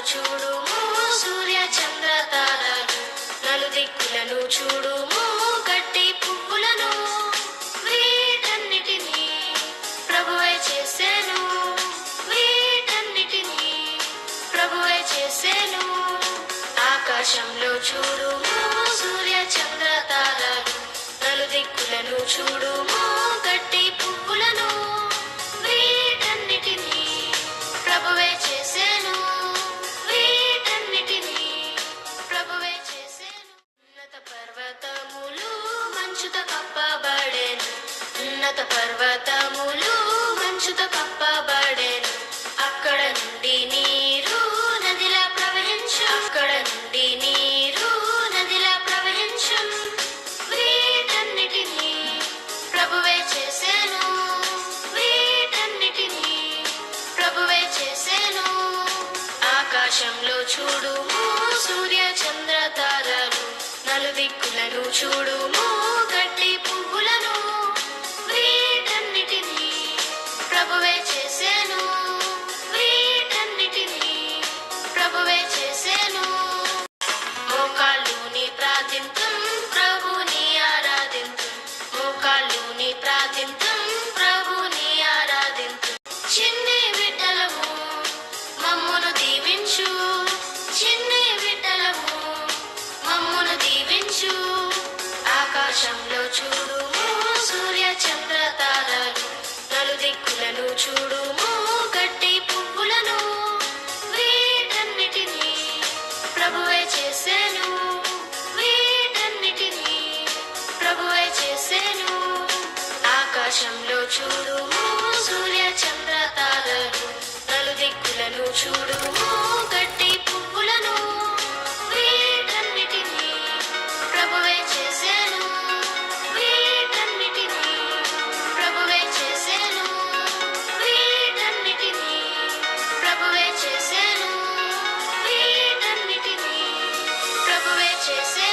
చూడుము సూర్య చంద్ర తారలు, నలుదిక్కులను చూడుము గట్టి పువ్వులను. వీటన్నిటినీ ప్రభువే చేసెను, వీటన్నిటినీ ప్రభువే చేసెను. ఆకాశంలో చూడుము సూర్య చంద్ర తారలు, నలుదిక్కులను చూడుము గట్టి పువ్వులను. వీటన్నిటినీ ప్రభువే చేసెను, ఉన్నత పర్వతములు మంచుతో కప్పబడెను. అక్కడ నుండి నీరు నదిలా ప్రవహించు, అక్కడ నుండి నీరు నదిలా ప్రవహించు. వీటన్నిటినీ ప్రభువే చేసెను, వీటన్నిటినీ ప్రభువే చేసెను. ఆకాశంలో చూడుము సూర్య చంద్ర తారలు, నలుదిక్కులను చూడుము గట్టి పువ్వులను. వీటన్నిటినీ ప్రభువే చేసెను, వీటన్నిటినీ ప్రభువే చేసెను. మోకాళ్ళుని ప్రార్థింతుం ప్రభుని ఆరాధింతుం, మోకాళ్ళుని ప్రార్థింతుం ప్రభుని ఆరాధింతుం. చిన్ని బిడ్డలము మమ్మును దీవించు, చిన్ని బిడ్డలము మమ్మును దీవించు. ఆకాశంలో చూడుము సూర్య చంద్ర తారలు, నలుదిక్కులను చూడుము గట్టి పువ్వులను. వీటన్నిటినీ ప్రభువే చేసెను, వీటన్నిటినీ ప్రభువే చేసెను. ఆకాశంలో చూడుము సూర్య చంద్ర తారలు, నలుదిక్కులను చూడుము గట్టి పువ్వులను. వీటన్నిటినీ ప్రభువే చేసెను, వీటన్నిటినీ ప్రభువే చేసెను, వీటన్నిటినీ ప్రభువే చేసెను, వీటన్నిటినీ ప్రభువే చేసెను.